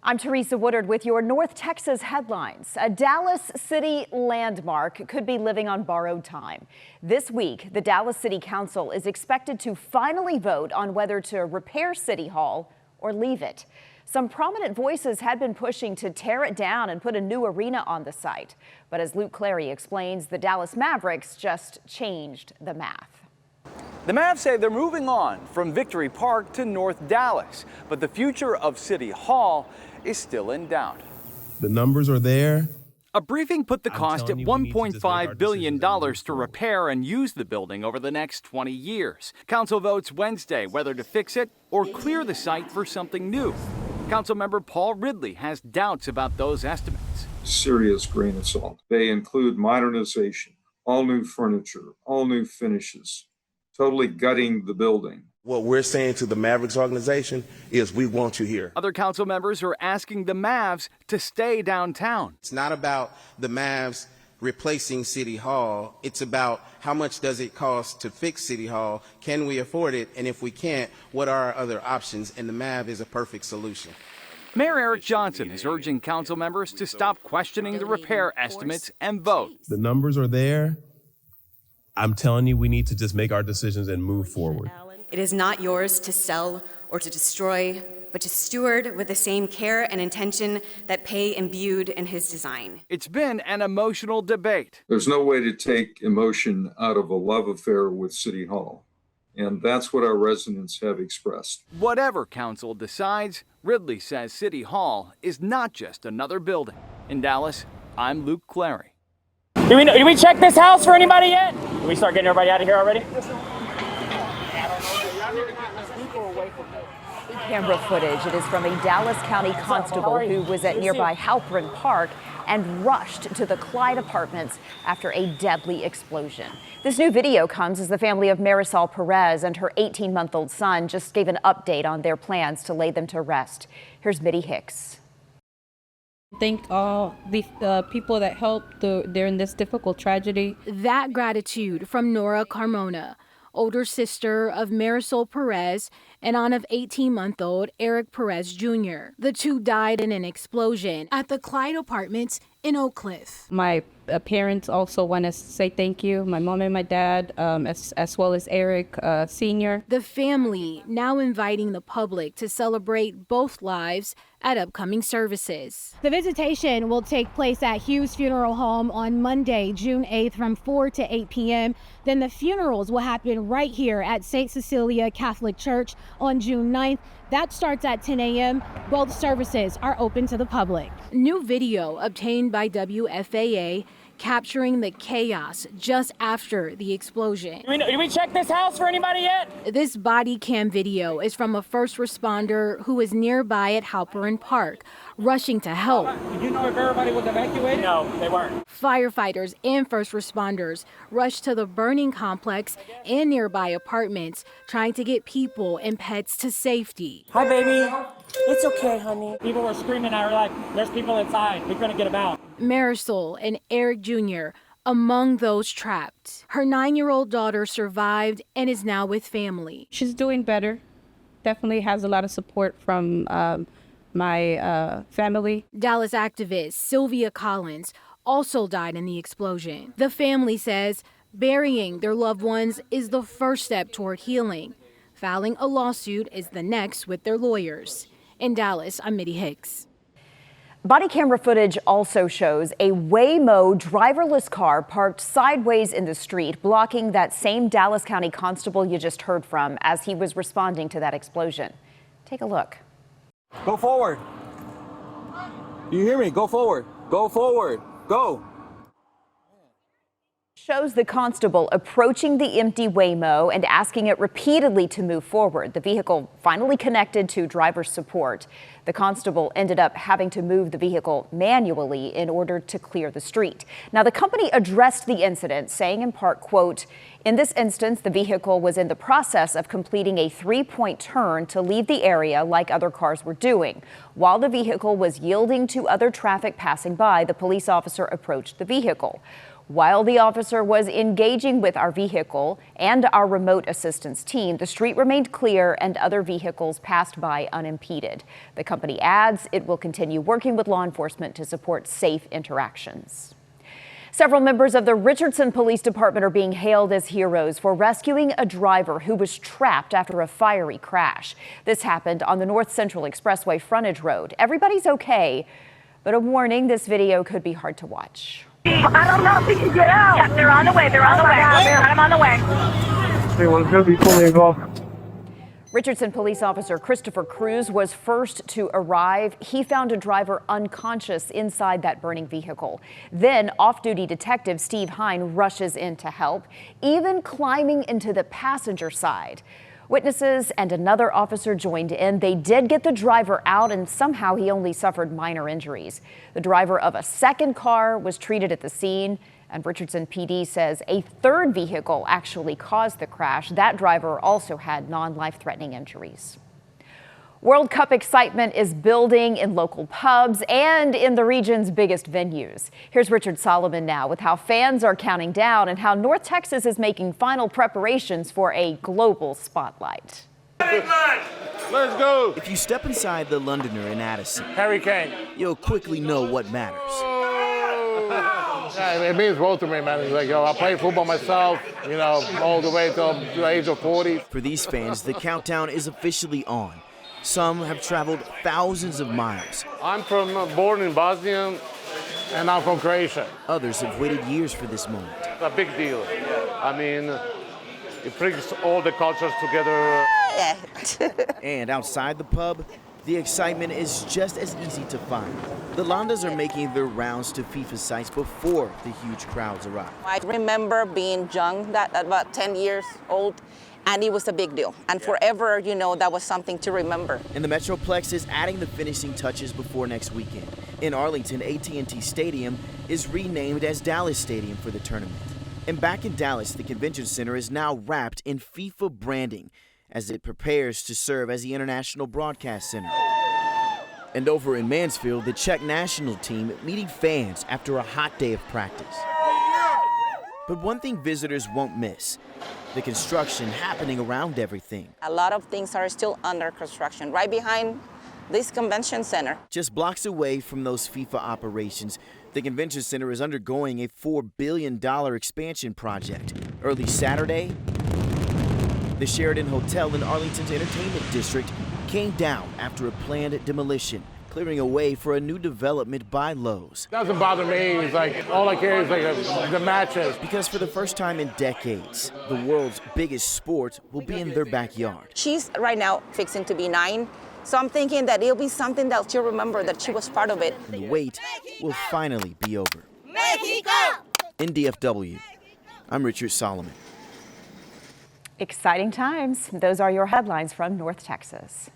I'm Teresa Woodard with your North Texas headlines. A Dallas City landmark could be living on borrowed time. This week, the Dallas City Council is expected to finally vote on whether to repair City Hall or leave it. Some prominent voices had been pushing to tear it down and put a new arena on the site. But as Luke Clary explains, the Dallas Mavericks just changed the math. The Mavs say they're moving on from Victory Park to North Dallas, but the future of City Hall is still in doubt. The numbers are there. A briefing put the cost at $1.5 billion to repair and use the building over the next 20 years. Council votes Wednesday whether to fix it or clear the site for something new. Councilmember Paul Ridley has doubts about those estimates. Serious grain of salt. They include modernization, all new furniture, all new finishes, totally gutting the building. What we're saying to the Mavericks organization is we want you here. Other council members are asking the Mavs to stay downtown. It's not about the Mavs replacing City Hall. It's about how much does it cost to fix City Hall? Can we afford it? And if we can't, what are our other options? And the Mav is a perfect solution. Mayor Eric Johnson is urging council members to stop questioning the repair estimates and vote. The numbers are there. I'm telling you, we need to just make our decisions and move forward. It is not yours to sell or to destroy, but to steward with the same care and intention that Pei imbued in his design. It's been an emotional debate. There's no way to take emotion out of a love affair with City Hall, and that's what our residents have expressed. Whatever council decides, Ridley says City Hall is not just another building. In Dallas, I'm Luke Clary. Did we check this house for anybody yet? Did we start getting everybody out of here already? Camera footage. It is from a Dallas County constable who was at nearby Halpern Park and rushed to the Clyde Apartments after a deadly explosion. This new video comes as the family of Marisol Perez and her 18-month-old son just gave an update on their plans to lay them to rest. Here's Mitty Hicks. Thank all the people that helped during this difficult tragedy. That gratitude from Nora Carmona, older sister of Marisol Perez and aunt of 18-month-old Eric Perez Jr. The two died in an explosion at the Clyde Apartments in Oak Cliff. My parents also want to say thank you, my mom and my dad, as well as Eric Sr. The family now inviting the public to celebrate both lives at upcoming services. The visitation will take place at Hughes Funeral Home on Monday, June 8th from 4 to 8 p.m. Then the funerals will happen right here at St. Cecilia Catholic Church on June 9th. That starts at 10 a.m. Both services are open to the public. New video obtained by WFAA capturing the chaos just after the explosion. Did we check this house for anybody yet? This body cam video is from a first responder who was nearby at Halpern Park, rushing to help. Did you know if everybody was evacuated? No, they weren't. Firefighters and first responders rushed to the burning complex and nearby apartments, trying to get people and pets to safety. Hi, baby. It's okay, honey. People were screaming at her like, there's people inside. We couldn't get them out. Marisol and Eric Jr. among those trapped. Her 9-year-old daughter survived and is now with family. She's doing better. Definitely has a lot of support from my family. Dallas activist Sylvia Collins also died in the explosion. The family says burying their loved ones is the first step toward healing. Filing a lawsuit is the next with their lawyers. In Dallas, I'm Mitty Hicks. Body camera footage also shows a Waymo driverless car parked sideways in the street, blocking that same Dallas County constable you just heard from as he was responding to that explosion. Take a look. Go forward. You hear me? Go forward. Go forward. Go. Shows the constable approaching the empty Waymo and asking it repeatedly to move forward. The vehicle finally connected to driver support. The constable ended up having to move the vehicle manually in order to clear the street. Now, the company addressed the incident, saying in part, quote, "In this instance, the vehicle was in the process of completing a 3-point turn to leave the area like other cars were doing. While the vehicle was yielding to other traffic passing by, the police officer approached the vehicle. While the officer was engaging with our vehicle and our remote assistance team, the street remained clear and other vehicles passed by unimpeded. The company adds it will continue working with law enforcement to support safe interactions. Several members of the Richardson Police Department are being hailed as heroes for rescuing a driver who was trapped after a fiery crash. This happened on the North Central Expressway frontage road. Everybody's okay, but a warning, this video could be hard to watch. I don't know if we can get out. Yeah, they're on the way. They're on the way. I'm on the way. Hey, well, it's going to be fully involved. Richardson police officer Christopher Cruz was first to arrive. He found a driver unconscious inside that burning vehicle. Then off-duty detective Steve Hine rushes in to help, even climbing into the passenger side. Witnesses and another officer joined in. They did get the driver out, and somehow he only suffered minor injuries. The driver of a second car was treated at the scene, and Richardson PD says a third vehicle actually caused the crash. That driver also had non-life-threatening injuries. World Cup excitement is building in local pubs and in the region's biggest venues. Here's Richard Solomon now with how fans are counting down and how North Texas is making final preparations for a global spotlight. Let's go! If you step inside the Londoner in Addison, Harry Kane. you'll quickly know what matters. Yeah, it means both to me, man. It's like, I play football myself, all the way till the age of 40. For these fans, the countdown is officially on. Some have traveled thousands of miles. I'm born in Bosnia, and I'm from Croatia. Others have waited years for this moment. It's a big deal. I mean, it brings all the cultures together. And outside the pub, the excitement is just as easy to find. The Londas are making their rounds to FIFA sites before the huge crowds arrive. I remember being young, that about 10 years old, and it was a big deal. And forever, that was something to remember. And the Metroplex is adding the finishing touches before next weekend. In Arlington, AT&T Stadium is renamed as Dallas Stadium for the tournament. And back in Dallas, the Convention Center is now wrapped in FIFA branding as it prepares to serve as the International Broadcast Center. And over in Mansfield, the Czech national team meeting fans after a hot day of practice. But one thing visitors won't miss, the construction happening around everything. A lot of things are still under construction, right behind this convention center. Just blocks away from those FIFA operations, the convention center is undergoing a $4 billion expansion project. Early Saturday, the Sheraton Hotel in Arlington's entertainment district came down after a planned demolition, clearing a way for a new development by Lowe's. Doesn't bother me. It's like, all I care is the matches. Because for the first time in decades, the world's biggest sport will be in their backyard. She's right now fixing to be 9, so I'm thinking that it'll be something that she'll remember that she was part of it. And the wait will finally be over. Mexico! In DFW, I'm Richard Solomon. Exciting times. Those are your headlines from North Texas.